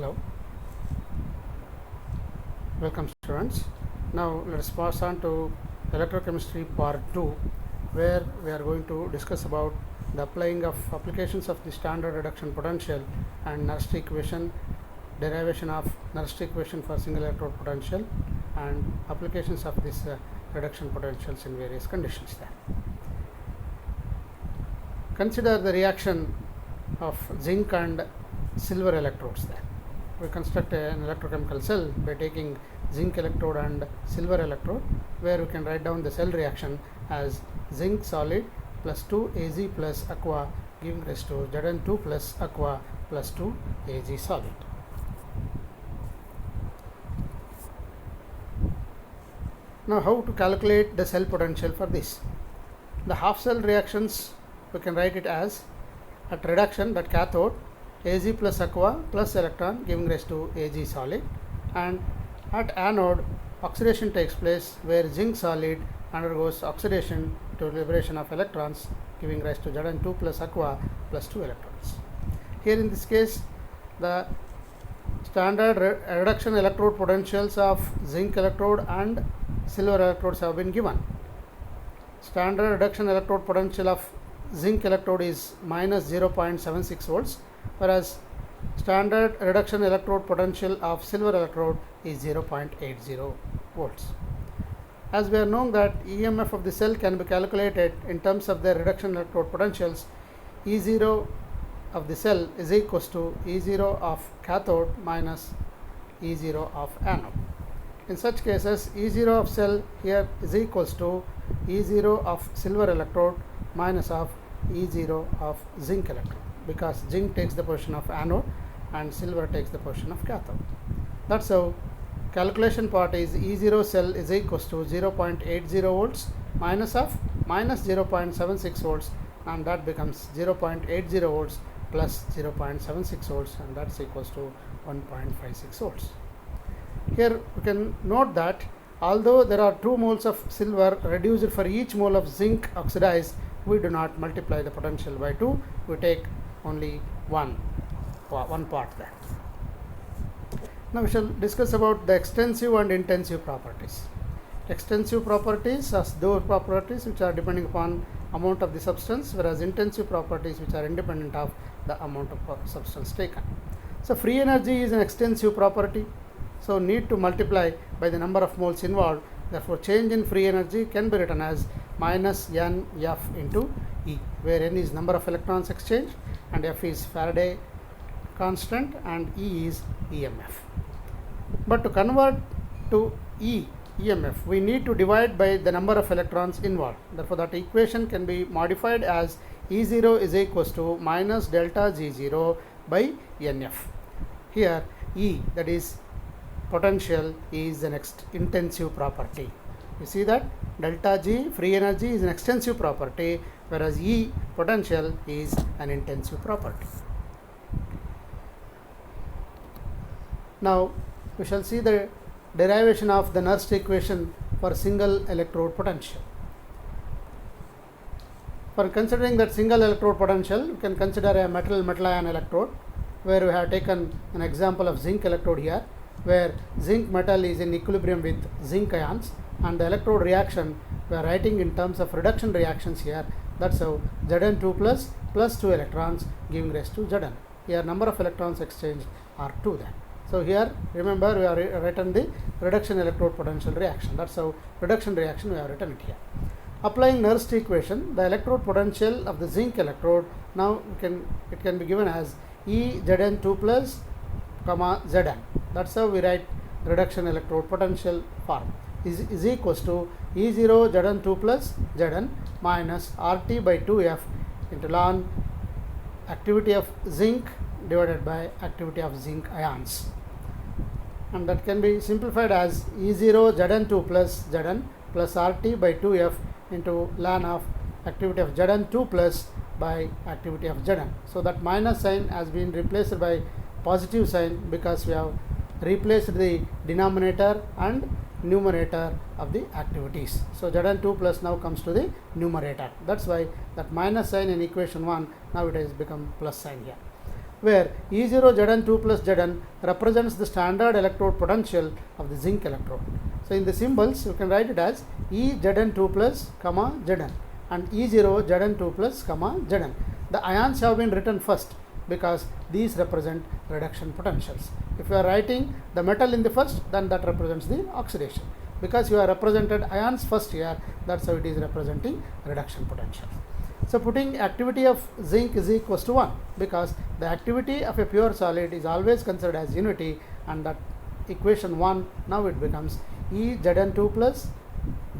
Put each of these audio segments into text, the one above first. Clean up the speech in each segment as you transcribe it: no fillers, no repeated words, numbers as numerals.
Hello, welcome students. Now let us pass on to electrochemistry part 2, where we are going to discuss about the applications of the standard reduction potential and Nernst equation, derivation of Nernst equation for single electrode potential, and applications of this reduction potentials in various conditions there. Consider the reaction of zinc and silver electrodes there. We construct an electrochemical cell by taking zinc electrode and silver electrode, where we can write down the cell reaction as zinc solid plus 2 Az plus aqua giving rise to Zn2 plus aqua plus 2 Az solid. Now, how to calculate the cell potential for this? The half cell reactions, we can write it as at reduction, that cathode Az plus aqua plus electron giving rise to Ag solid, and at anode oxidation takes place where zinc solid undergoes oxidation to liberation of electrons giving rise to Zn2 plus aqua plus 2 electrons. Here in this case, the standard reduction electrode potentials of zinc electrode and silver electrodes have been given. Standard reduction electrode potential of zinc electrode is minus 0.76 volts, whereas standard reduction electrode potential of silver electrode is 0.80 volts. As we are known that EMF of the cell can be calculated in terms of their reduction electrode potentials, E0 of the cell is equals to E0 of cathode minus E0 of anode. In such cases, E0 of cell here is equals to E0 of silver electrode minus of E0 of zinc electrode, because zinc takes the position of anode and silver takes the position of cathode. That's how calculation part is E0 cell is equals to 0.80 volts minus of minus 0.76 volts, and that becomes 0.80 volts plus 0.76 volts, and that's equals to 1.56 volts. Here we can note that although there are 2 moles of silver reduced for each mole of zinc oxidized, we do not multiply the potential by 2, we take only one part there. Now we shall discuss about the extensive and intensive properties. Extensive properties are those properties which are depending upon amount of the substance, whereas intensive properties which are independent of the amount of substance taken. So free energy is an extensive property, so need to multiply by the number of moles involved. Therefore, change in free energy can be written as minus NF into E, where N is number of electrons exchanged and F is Faraday constant and E is EMF. But to convert to EMF, we need to divide by the number of electrons involved. Therefore, that equation can be modified as E0 is equals to minus delta G0 by NF. Here E, that is potential, is an intensive property. You see that delta G, free energy, is an extensive property, whereas E, potential, is an intensive property. Now we shall see the derivation of the Nernst equation for single electrode potential. For considering that single electrode potential, we can consider a metal ion electrode, where we have taken an example of zinc electrode here, where zinc metal is in equilibrium with zinc ions, and the electrode reaction we are writing in terms of reduction reactions here. That's how Zn2 plus 2 electrons giving rise to Zn. Here number of electrons exchanged are 2 then. So here remember we have written the reduction electrode potential reaction. That's how reduction reaction we have written it here. Applying Nernst equation, the electrode potential of the zinc electrode, now it can be given as E Zn2 plus comma Zn. That's how we write reduction electrode potential form is equals to E0 Zn2 plus Zn minus RT by 2F into ln activity of zinc divided by activity of zinc ions, and that can be simplified as E0 Zn2 plus Zn plus RT by 2F into ln of activity of Zn2 plus by activity of Zn. So that minus sign has been replaced by positive sign because we have replaced the denominator and numerator of the activities. So Zn2 plus now comes to the numerator. That's why that minus sign in equation 1, now it has become plus sign here. where E0 Zn2 plus Zn represents the standard electrode potential of the zinc electrode. So in the symbols you can write it as E Zn2 plus comma Zn and E0 Zn2 plus comma Zn. The ions have been written first because these represent reduction potentials. If you are writing the metal in the first, then that represents the oxidation. Because you have represented ions first here, that's how it is representing reduction potential. So putting activity of zinc is equals to 1 because the activity of a pure solid is always considered as unity, and that equation 1 now it becomes E Zn2 plus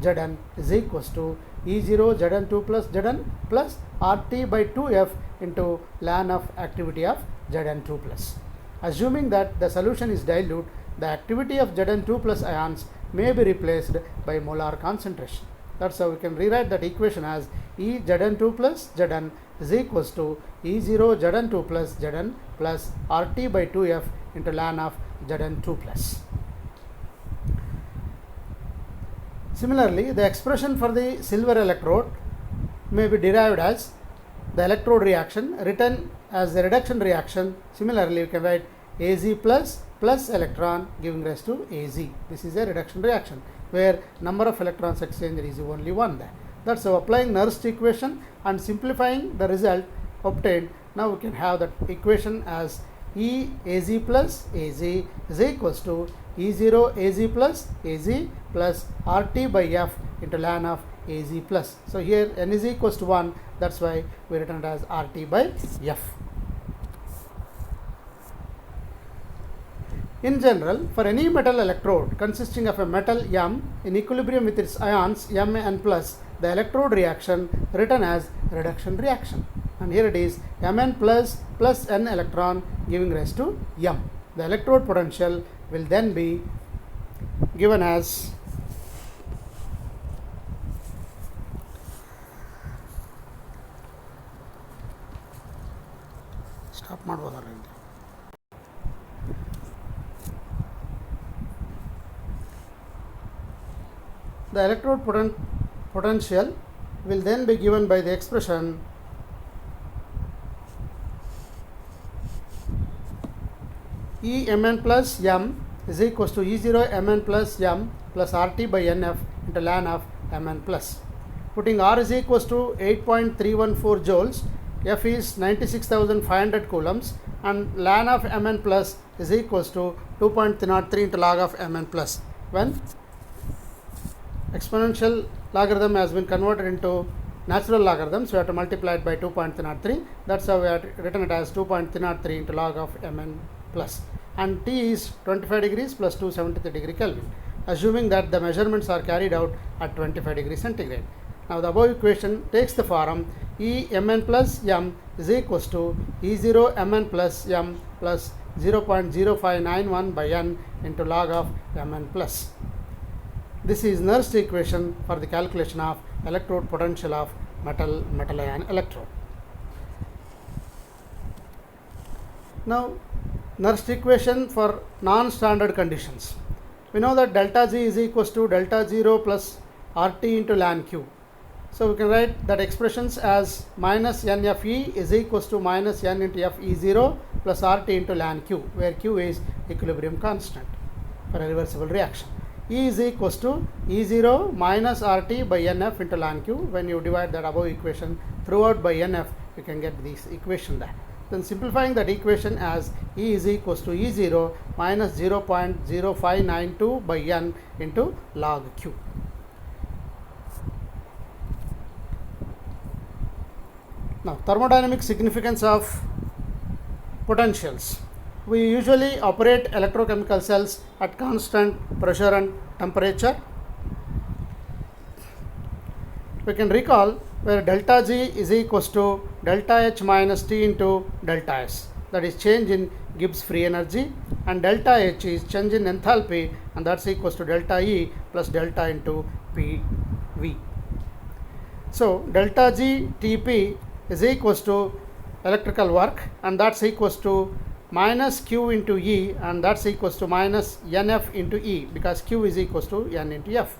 Zn is equals to E0 Zn2 plus Zn plus RT by 2F into ln of activity of Zn2 plus. Assuming that the solution is dilute, the activity of Zn2 plus ions may be replaced by molar concentration. That's how we can rewrite that equation as E Zn2 plus Zn is equals to E0 Zn2 plus Zn plus RT by 2F into ln of Zn2 plus. Similarly, the expression for the silver electrode may be derived as the electrode reaction written as the reduction reaction. Similarly, you can write Az plus electron giving rise to Az. This is a reduction reaction where number of electrons exchanged is only 1 there. That's how applying Nernst equation and simplifying the result obtained. Now we can have that equation as E Az plus Az is equals to E0 Az plus RT by F into ln of Az plus. So here n is equals to 1, that's why we written it as RT by F. In general, for any metal electrode consisting of a metal M in equilibrium with its ions Mn plus, the electrode reaction written as reduction reaction. And here it is Mn plus n electron giving rise to M. The electrode potential will then be given as stop ಮಾಡಬಹುದಲ್ಲ. The electrode potential will then be given by the expression E Mn plus M is equals to E0 Mn plus M plus RT by Nf into ln of Mn plus. Putting R is equals to 8.314 joules, F is 96,500 coulombs, and ln of Mn plus is equals to 2.03 into log of Mn plus. When exponential logarithm has been converted into natural logarithm, so we have to multiply it by 2.303. That's how we have written it as 2.303 into log of Mn plus. And T is 25 degrees plus 273 degree Kelvin, assuming that the measurements are carried out at 25 degrees centigrade. Now the above equation takes the form E Mn plus M is equals to E0 Mn plus M plus 0.0591 by N into log of Mn plus. This is Nernst equation for the calculation of electrode potential of metal ion electrode. Now Nernst equation for non-standard conditions. We know that delta G is equals to delta 0 plus RT into ln Q. So we can write that expressions as minus NFE is equals to minus N into FE0 plus RT into ln Q, where Q is equilibrium constant for a reversible reaction. E is equals to E0 minus RT by NF into ln Q. When you divide that above equation throughout by NF, you can get this equation there. Then simplifying that equation as E is equals to E0 minus 0.0592 by N into log Q. Now thermodynamic significance of potentials. We usually operate electrochemical cells at constant pressure and temperature. We can recall where delta G is equals to delta H minus T into delta S, that is change in Gibbs free energy, and delta H is change in enthalpy, and that's equals to delta E plus delta into PV. So delta G Tp is equals to electrical work, and that's equals to minus Q into E, and that's equals to minus NF into E, because Q is equals to N into F.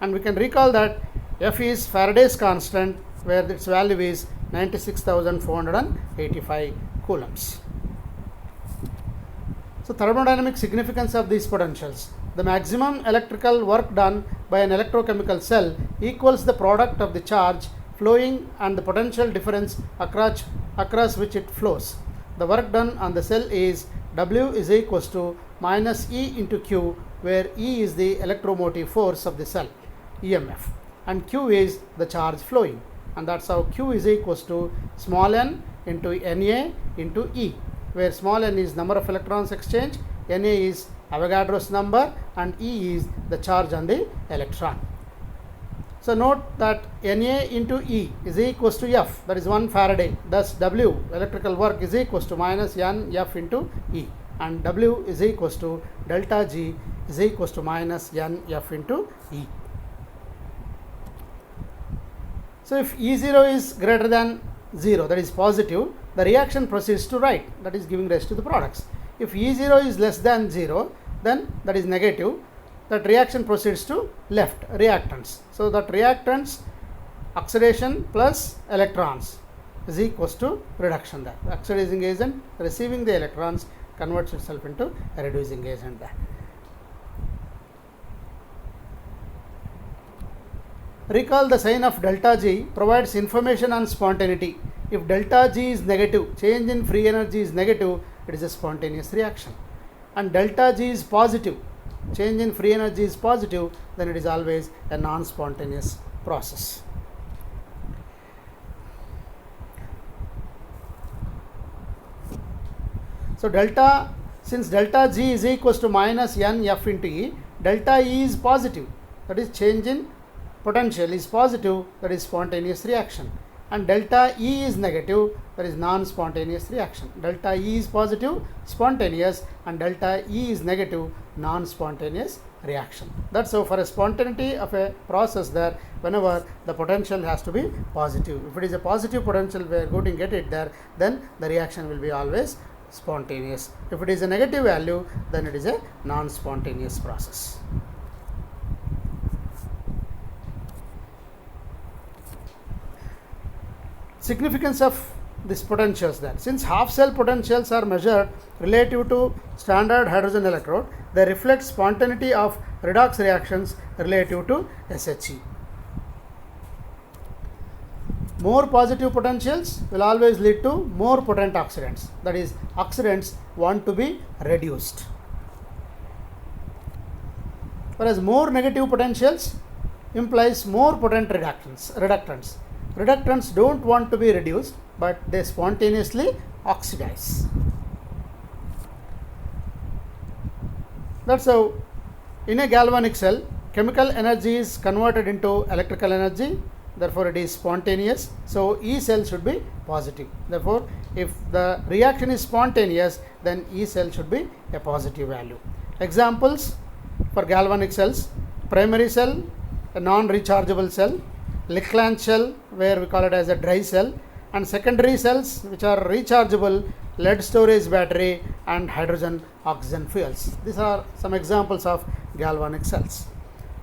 And we can recall that F is Faraday's constant, where its value is 96,485 coulombs. So thermodynamic significance of these potentials. The maximum electrical work done by an electrochemical cell equals the product of the charge flowing and the potential difference across which it flows. The work done on the cell is W is equals to minus E into Q, where E is the electromotive force of the cell, EMF, and Q is the charge flowing, and that's how Q is equals to small n into Na into E, where small n is number of electrons exchanged, Na is Avogadro's number, and E is the charge on the electron. So note that Na into E is equals to F, that is 1 Faraday. Thus W, electrical work, is equals to minus N F into E, and W is equals to delta G is equals to minus N F into E. So if E0 is greater than 0, that is positive, the reaction proceeds to right, that is giving rise to the products. If E0 is less than 0, then that is negative, that reaction proceeds to left, reactants. So that reactants, oxidation plus electrons is equals to reduction there. The oxidizing agent receiving the electrons converts itself into a reducing agent there. Recall the sign of delta G provides information on spontaneity. If delta G is negative, change in free energy is negative, it is a spontaneous reaction. And delta G is positive, change in free energy is positive, then it is always a non-spontaneous process. So since delta G is equals to minus N F into E, delta E is positive, that is change in potential is positive, that is spontaneous reaction, and delta E is negative, that is non-spontaneous reaction. Delta E is positive, spontaneous, and delta E is negative, non-spontaneous reaction. That's so for a spontaneity of a process there, whenever the potential has to be positive. If it is a positive potential, we are going to get it there, then the reaction will be always spontaneous. If it is a negative value, then it is a non-spontaneous process. Significance of these potentials there. Since half cell potentials are measured relative to standard hydrogen electrode, they reflect spontaneity of redox reactions relative to SHE. More positive potentials will always lead to more potent oxidants, that is, oxidants want to be reduced. Whereas more negative potentials implies more potent reductants. Reductants don't want to be reduced, but they spontaneously oxidize. That's how in a galvanic cell, chemical energy is converted into electrical energy, therefore it is spontaneous. So E cell should be positive. Therefore, if the reaction is spontaneous, then E cell should be a positive value. Examples for galvanic cells: primary cell, a non-rechargeable cell; Leclanche cell, where we call it as a dry cell; and secondary cells, which are rechargeable, lead storage battery, and hydrogen oxygen fuels. These are some examples of galvanic cells.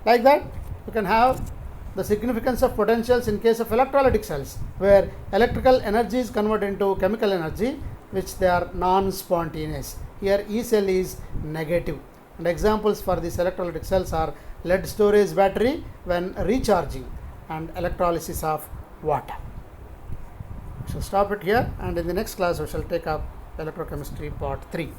Like that, you can have the significance of potentials in case of electrolytic cells, where electrical energy is converted into chemical energy, which they are non-spontaneous. Here E cell is negative. And examples for these electrolytic cells are lead storage battery when recharging, and electrolysis of water. We shall stop it here, and in the next class we shall take up electrochemistry part 3.